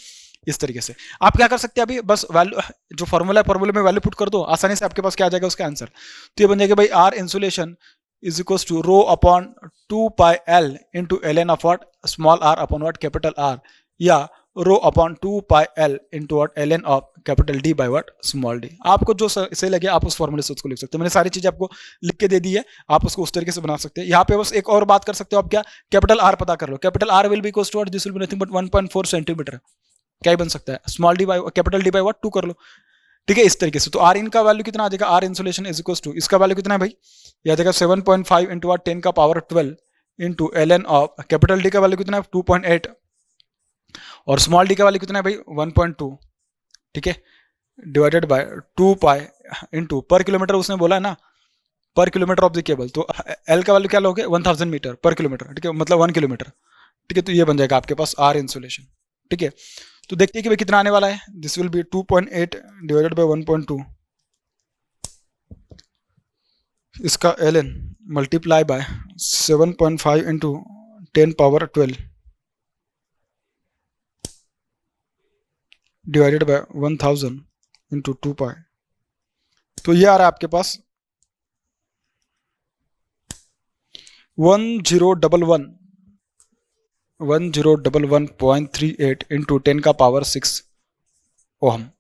इस तरीके से आप क्या कर सकते हैं, अभी बस वैल्यू जो फॉर्मूला है फॉर्मूले में वैल्यू पुट कर दो, आसानी से आपके पास क्या आ जाएगा उसका आंसर। तो ये बन जाएगा भाई R insulation is equal to rho upon 2 pi L into L N of what, small R upon what, capital R, या rho upon 2 pi L into what, L N of capital D by what, small D. आपको जो सही लगे आप उस फॉर्मूले से उसको लिख सकते हैं, मैंने सारी चीजें आपको लिख के दे दी है, आप उसको उस तरीके से बना सकते हैं। यहाँ पे बस एक और बात कर सकते हो आप, क्या, कैपिटल आर पता कर लो, capital R will be equal to what, this will be nothing but 1.4 centimetre, क्या ही बन सकता है, small D by capital D by what 2 कर लो, ठीक है, इस तरीके से। तो आर इन का वैल्यू कितना आ जाएगा, R insulation is equal to, इसका वैल्यू कितना है भाई, यह आ जाएगा 7.5 इंटू व्हाट 10 का power 12 into L N of capital D का वैल्यू कितना है 2.8 और स्मॉल डी का वैल्यू कितना है भाई 1.2, ठीक है, डिवाइडेड बाय 2 पाई इंटू पर किलोमीटर उसने बोला है ना, पर किलोमीटर ऑफ द केबल, तो एल का वैल्यू क्या लोगे 1000 मीटर पर किलोमीटर, ठीक है, मतलब 1 किलोमीटर, ठीक है। तो ये बन जाएगा आपके पास आर इंसुलेशन, ठीक है। तो देखते हैं कि भाई कितना आने वाला है, this will be 2.8 divided by 1.2, इसका L N multiply by 7.5 into 10 power 12 divided by 1000 into 2 pi, तो ये आ रहा है आपके पास 1011.38 इंटू 10 का पावर 6 ओहम,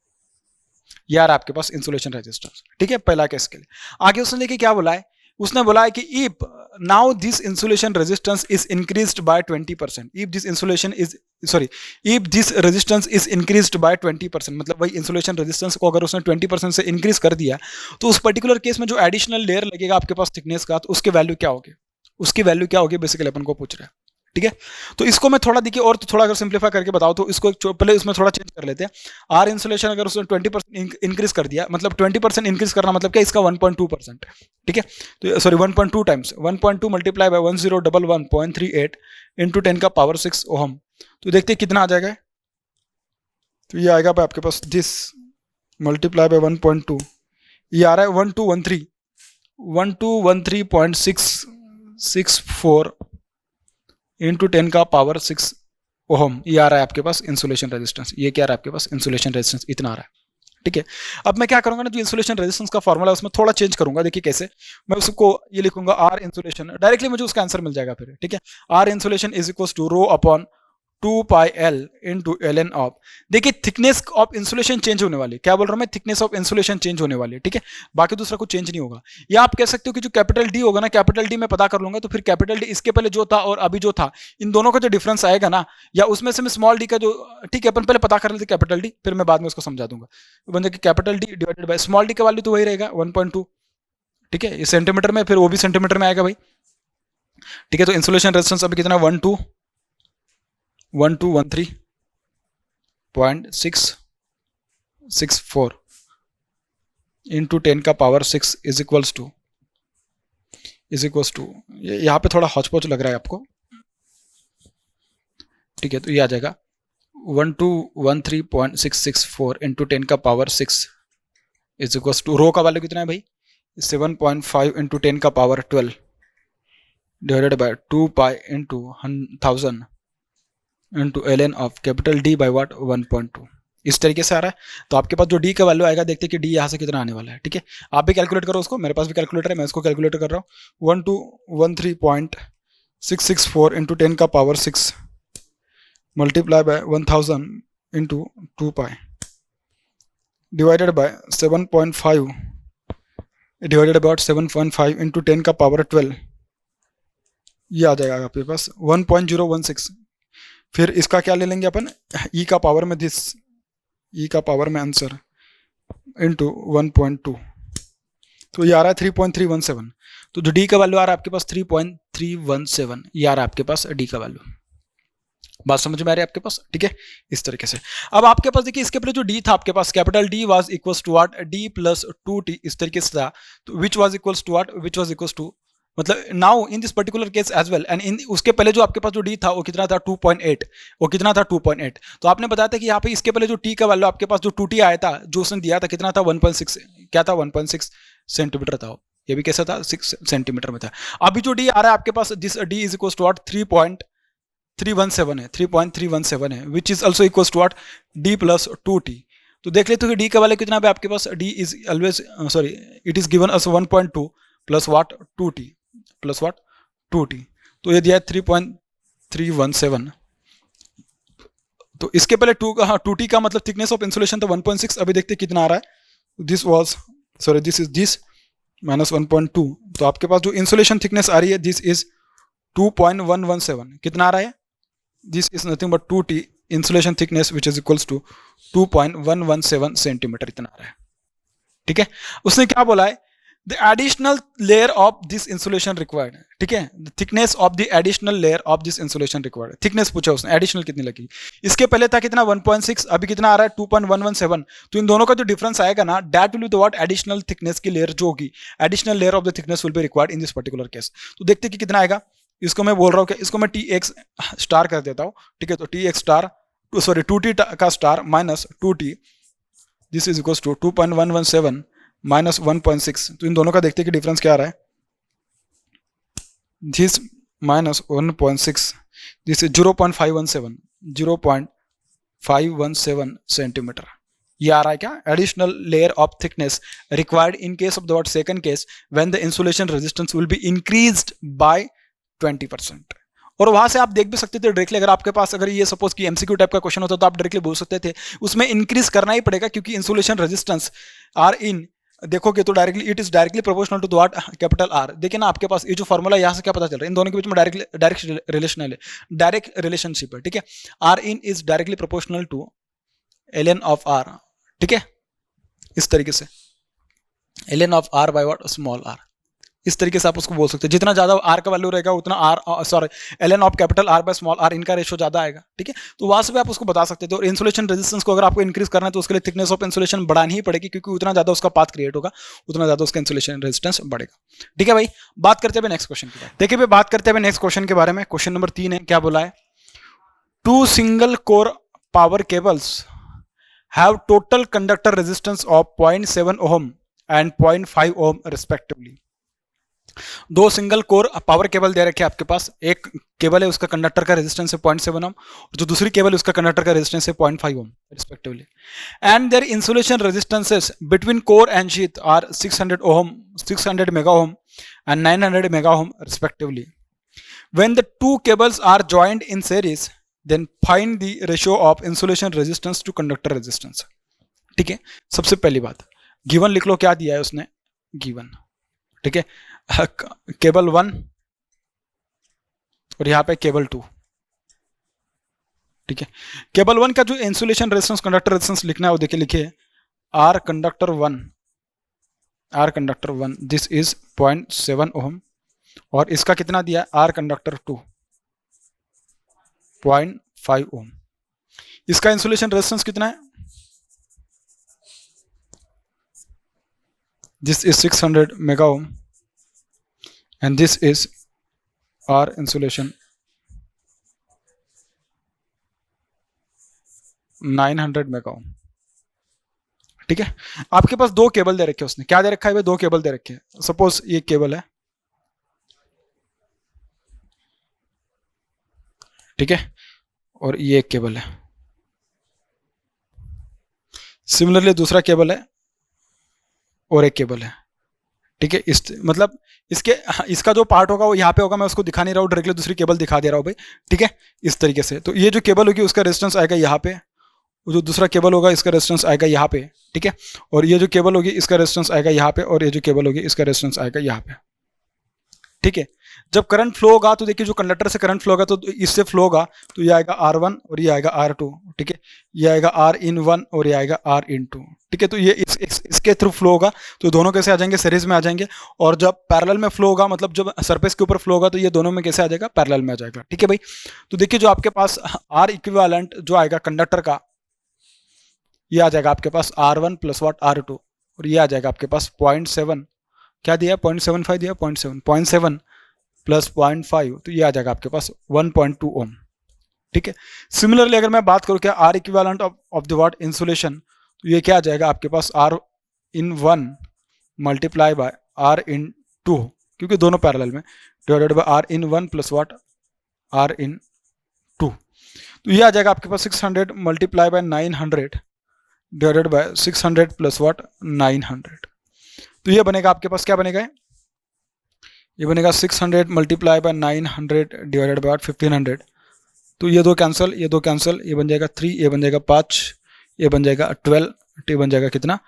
यार आपके पास इंसुलेशन रेजिस्टेंस, ठीक है, पहला केस के लिए। आगे उसने देखिए क्या बोला है, उसने बोला है कि if now this insulation resistance is increased by 20%. if this resistance is increased by 20%, मतलब वही इंसुलेशन रेजिस्टेंस को अगर उसने 20% से इंक्रीज कर दिया तो उस पर्टिकुलर केस में जो एडिशनल लेयर लगेगा आपके पास थिकनेस का, तो उसकी वैल्यू क्या होगी, बेसिकली अपन को पूछ रहा है। ठीक है, तो इसको मैं थोड़ा देखिए और तो थोड़ा अगर सिंप्लीफाई करके बताओ तो इसको पहले उसमें थोड़ा चेंज कर लेते हैं। आर इंसुलेशन अगर उसने 20% इंक्रीज कर दिया, मतलब 20% इंक्रीज करना मतलब क्या, इसका 1.2%। ठीक है, तो sorry 1.2 times 1.2 multiply by 1011.38 into 10 का पावर 6 ओहम। तो देखते हैं कितना आ जाएगा। तो ये आएगा भाई आपके पास दिस मल्टीप्लाई बाय 1.2, ये आ रहा है 1213.664 इंटू 10 का पावर 6 ओहम। ये आ रहा है आपके पास इंसुलेशन रेजिस्टेंस। ये क्या आ रहा है आपके पास, इंसुलेशन रेजिस्टेंस इतना आ रहा है। ठीक है, अब मैं क्या करूंगा ना, जो इंसुलेशन रेजिस्टेंस का फॉर्मूला है उसमें थोड़ा चेंज करूंगा। देखिए कैसे, मैं उसको ये लिखूंगा आर इंसुलेशन, डायरेक्टली मुझे उसका आंसर मिल जाएगा फिर। ठीक है, R insulation is equal to rho upon 2 pi L into L N of, देखिए थिकनेस ऑफ इंसुलेशन चेंज होने वाली, क्या बोल रहा हूं मैं, थिकनेस ऑफ इंसुलेशन चेंज होने वाली है। ठीक है, बाकी दूसरा कुछ चेंज नहीं होगा। या आप कह सकते हो कि जो कैपिटल डी होगा ना, कैपिटल डी मैं पता कर लूंगा, तो फिर कैपिटल डी इसके पहले जो था और अभी जो था, इन दोनों का जो डिफरेंस आएगा ना, या उसमें से मैं स्मॉल डी का जो, ठीक है अपन पहले पता कर लेते कैपिटल डी, फिर मैं बाद में उसको समझा दूंगा। बंदे की capital D divided by small D का वैल्यू तो वही रहेगा 1.2। ठीक है, ये सेंटीमीटर में, फिर वो भी सेंटीमीटर में आएगा भाई। ठीक है, तो इंसुलेशन रेजिस्टेंस अभी कितना, 1213.664 इंटू 10 का पावर 6 इज इक्वल्स टू यहाँ पे थोड़ा हौच-पौच लग रहा है आपको। ठीक है, तो ये आ जाएगा 1213.664 इंटू 10 का power 6 is equals to, rho का वैल्यू कितना है भाई, 7.5 इंटू 10 का power 12 divided by 2 pi into 1000 into L N of capital D by what 1.2। इस तरीके से आ रहा है। तो आपके पास जो डी का वैल्यू आएगा, देखते हैं कि डी यहाँ से कितना आने वाला है। ठीक है, आप भी कैलकुलेट करो उसको, मेरे पास भी कैलकुलेटर है, मैं इसको कैलकुलेट कर रहा हूँ। 1213.664 इंटू 10 का power 6 multiply by 1000 into 2 pi divided by 7.5 divided about 7.5 into 10 का पावर 12, ये आ जाएगा आपके पास 1.016। फिर इसका क्या ले लेंगे अपन, ई का पावर में दिस, ई का पावर में आंसर इंटू 1.2, तो ये आ रहा है 3.317। तो जो डी का वैल्यू आ रहा है आपके पास 3.317, ये आ रहा है आपके पास डी का वैल्यू। बात समझ में आ रही है आपके पास। ठीक है, इस तरीके से। अब आपके पास देखिए इसके पहले जो डी था आपके पास, capital D was equals to what, D plus 2t, इस तरीके से था। तो which was equals to what, which was equals to, मतलब now in this particular case as well, and in उसके पहले जो आपके पास जो डी था वो कितना था 2.8, वो कितना था 2.8। तो आपने बताया था कि यहाँ पे इसके पहले जो टी का वैल्यू आपके पास जो 2t आया था, जो उसने दिया था कितना था 1.6, क्या था 1.6 सेंटीमीटर था, ये भी कैसा था 6 सेंटीमीटर में था। अभी जो डी आ रहा है आपके पास, this D is equal to what 3.317 है, 3.317 है, which is also equal to what D plus 2t। तो देख लेते हो कि डी का वैल्यू कितना है आपके पास, D is always sorry it is given us 1.2 plus what 2t plus what 2t, तो ये दिया है 3.317। तो इसके पहले 2t का मतलब थिकनेस ऑफ इंसुलेशन था 1.6। अभी देखते कितना आ रहा है, this was sorry this is this minus 1.2, तो आपके पास जो इंसुलेशन थिकनेस आ रही है दिस इज 2.117। कितना आ रहा है, this is nothing but 2t insulation thickness which is equals to 2.117 centimetre, इतना आ रहा है। ठीक है, उसने क्या बोला है, the additional layer of this insulation required, ठीक है, the thickness of the additional layer of this insulation required, thickness पूछा उसने, additional कितनी लगी। इसके पहले था कितना 1.6, अभी कितना आ रहा है 2.117। तो इन दोनों का जो डिफरेंस आएगा ना, that will be the what additional thickness की लेयर जो होगी, additional layer of the thickness will be required in this particular case। तो देखते कि कितना आएगा। इसको मैं बोल रहा हूँ कि इसको मैं tx स्टार कर देता हूँ। ठीक है, तो tx स्टार सॉरी 2t का star minus 2t, this is equal to 2.117 minus 1.6। तो इन दोनों का देखते हैं कि डिफरेंस क्या आ रहा है, this minus 1.6, this is 0.517 centimetre. ये आ रहा है क्या, additional layer of thickness required in case of the what second case when the insulation resistance will be increased by 20%। और वहां से आप देख भी सकते थे डायरेक्टली, अगर आपके पास अगर ये सपोज कि एमसीक्यू टाइप का क्वेश्चन होता तो आप डायरेक्टली बोल सकते थे उसमें इंक्रीज करना ही पड़ेगा, क्योंकि इंसुलेशन रेजिस्टेंस आर इन देखोगे तो directly it is directly proportional to what capital R. देखिए ना आपके पास ये जो फॉर्मूला यहाँ से क्या पता चल रहा है, इन दोनों के बीच में डायरेक्ट रिलेशनल है, डायरेक्ट रिलेशनशिप है, ठीक है। R in is directly proportional to L N of R, ठीक है, इस तरीके से L N of R by what small R, इस तरीके से आप उसको बोल सकते हैं। जितना ज्यादा आर का वैल्यू रहेगा उतना R sorry L N of capital R by small R, इनका रेशो ज्यादा आएगा, ठीक है। तो वहां से भी आप उसको बता सकते थे। और इंसुलेशन रेजिस्टेंस को अगर आपको इंक्रीज करना है तो उसके लिए थिकनेस ऑफ इंसुलेशन बढ़ानी ही पड़ेगी, क्योंकि उतना ज्यादा उसका पाथ क्रिएट होगा उतना ज्यादा उसका इंसुलेशन रेजिस्टेंस बढ़ेगा, ठीक है भाई। बात करते हैं नेक्स्ट क्वेश्चन की बात। देखिए भाई बात करते हैं नेक्स्ट क्वेश्चन के बारे में। क्वेश्चन नंबर 3 है, क्या बोला है, 2 single core power cables have total conductor resistance of 0.7 ohm and 0.5 ohm respectively. दो सिंगल कोर पावर केबल दे रखे हैं आपके पास, एक केबल है उसका कंडक्टर का रेजिस्टेंस है 0.7 ओम, और जो दूसरी केबल है उसका कंडक्टर का रेजिस्टेंस है 0.5 ohm respectively, and their insulation resistances between core and sheath are 600 ohm 600 mega ohm and 900 mega ohm respectively. When the two cables are joined in series then find the ratio of insulation resistance to conductor resistance, ठीक है। सबसे पहली बात given लिख लो, क्या दिया है उसने, गिवन, ठीक है, केबल 1 और यहां पे केबल 2, ठीक है। केबल 1 का जो इंसुलेशन रेजिस्टेंस कंडक्टर रेजिस्टेंस लिखना है वो देखिए लिखिए, आर कंडक्टर 1 दिस इज 0.7 ओम, और इसका कितना दिया, आर कंडक्टर 2 0.5 ओम। इसका इंसुलेशन रेजिस्टेंस कितना है, this is 600 mega Om and this is our insulation 900 mega ओम, ठीक है। आपके पास दो केबल दे रखे हैं उसने, क्या दे रखा है भाई, दो केबल दे रखे हैं। सपोज ये केबल है, ठीक है, और ये एक केबल है, सिमिलरली दूसरा केबल है और एक केबल है, ठीक है। इस मतलब इसका जो पार्ट होगा वो यहाँ पे होगा, मैं उसको दिखा नहीं रहा हूँ, डायरेक्टली दूसरी केबल दिखा दे रहा हूँ भाई, ठीक है, इस तरीके से। तो ये जो केबल होगी उसका रेजिस्टेंस आएगा यहाँ पे, जो दूसरा केबल होगा इसका रेजिस्टेंस आएगा यहाँ पे, ठीक है, और ये जो केबल होगी इसका रेजिस्टेंस आएगा यहाँ पे, और ये जो केबल होगी इसका रेजिस्टेंस आएगा यहाँ पे, ठीक है। जब करंट फ्लो होगा तो देखिए जो कंडक्टर से करंट फ्लो होगा तो इससे फ्लो होगा तो ये आएगा R1 और ये आएगा R2, ठीक है, ये आएगा R(1) और ये आएगा R(2), ठीक है। तो ये इसके थ्रू फ्लो होगा तो दोनों कैसे आ जाएंगे, सीरीज में आ जाएंगे। और जब पैरेलल में फ्लो होगा, मतलब जब सरफेस के ऊपर फ्लो होगा तो ये दोनों में कैसे आ जाएगा, पैरेलल में आ जाएगा, ठीक है भाई। तो देखिए जो आपके पास R इक्विवेलेंट जो आएगा कंडक्टर का, ये आ जाएगा आपके पास R1 प्लस व्हाट R2, और ये आ जाएगा आपके पास 0.7, क्या दिया 0.75 दिया 0.7 प्लस 0.5, तो ये आ जाएगा आपके पास 1.2 ओम, ठीक है। सिमिलरली अगर मैं बात करूं क्या R equivalent of the what insulation, तो ये क्या आ जाएगा आपके पास R(1) मल्टीप्लाई बाय R(2), क्योंकि दोनों पैरेलल में, divided by R(1) plus what R(2), तो ये आ जाएगा आपके पास 600 multiply by 900 divided by 600 plus what 900। तो ये बनेगा आपके पास, क्या बनेगा, ये बनेगा 600 मल्टीप्लाई बाय 900 डिवाइडेड बाय 1500। तो ये दो कैंसिल, ये दो कैंसिल, ये बन जाएगा 3, ये बन जाएगा 5, ये बन जाएगा 12, ये बन जाएगा कितना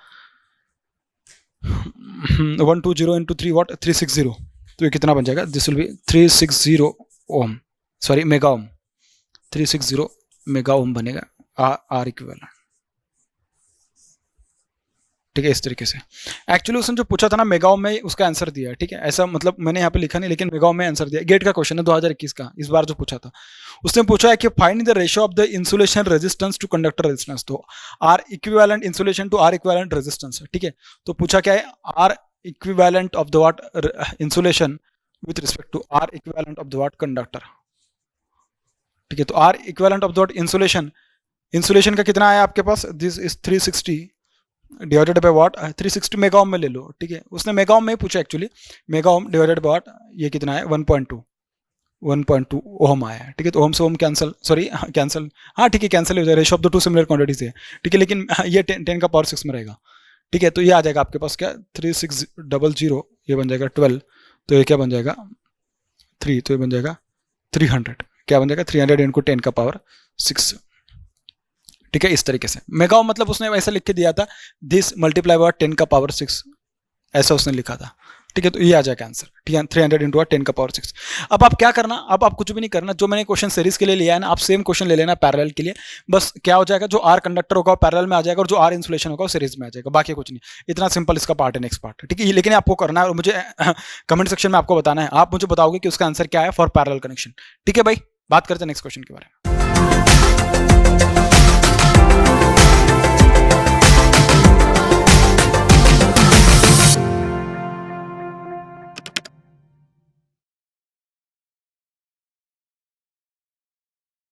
120 इंटू 3 व्हाट 360। तो ये कितना बन जाएगा, this will be 360 ohm, sorry mega ohm, 360 mega ohm बनेगा आर इक्विवेलेंट, ठीक है। इस तरीके से एक्चुअली उसने जो पूछा था ना मेगाओं में, उसका आंसर दिया है, ठीक है। ऐसा मतलब मैंने यहाँ पे लिखा नहीं, लेकिन मेगाओं में आंसर दिया। गेट का क्वेश्चन है 2021 का, इस बार जो पूछा था उसने पूछा है कि find the ratio of the insulation resistance to conductor resistance. तो R equivalent insulation to R equivalent resistance, ठीक है। तो पूछा क्या है, R equivalent of the what insulation with respect to R equivalent of the what conductor, ठीक है। तो R equivalent of the what insulation, insulation का कितना आया आपके पास, this is 360 divided by what 360 mega ohm में ले लो, ठीक है। उसने मेगा ओम में ही पूछा actually, mega ohm divided by what, ये कितना है 1.2 ओम आया है, ठीक है। तो ओम से ओम कैंसिल, सॉरी कैंसिल, हाँ ठीक है कैंसिल हो जाए, ratio of the two similar quantities है, ठीक है। लेकिन ये 10 का पावर 6 में रहेगा, ठीक है। तो ये आ जाएगा आपके पास क्या 3600, ये बन जाएगा 12, तो ये क्या बन जाएगा 3, तो ये बन जाएगा 300, क्या बन जाएगा 300 इंटू 10 का पावर 6, ठीक है। इस तरीके से मेगा ओम मतलब उसने ऐसा लिख के दिया था, दिस मल्टीप्लाई बाय 10 का पावर 6 ऐसा उसने लिखा था, ठीक है। तो ये आ जाएगा आंसर, ठीक है, 300 इंटू 10⁶। अब आप क्या करना, अब आप कुछ भी नहीं करना, जो मैंने क्वेश्चन सीरीज के लिए लिया है ना, आप सेम क्वेश्चन ले लेना पैरेलल के लिए। बस क्या हो जाएगा, जो आर कंडक्टर होगा वो पैरेलल में आ जाएगा और जो आर इंसुलेशन होगा वो सीरीज में आ जाएगा, बाकी कुछ नहीं। इतना सिंपल इसका पार्ट है, नेक्स्ट पार्ट, ठीक है। लेकिन आपको करना है और मुझे कमेंट सेक्शन में आपको बताना है, आप मुझे बताओगे कि उसका आंसर क्या है फॉर पैरेलल कनेक्शन, ठीक है भाई। बात करते हैं नेक्स्ट क्वेश्चन के बारे में।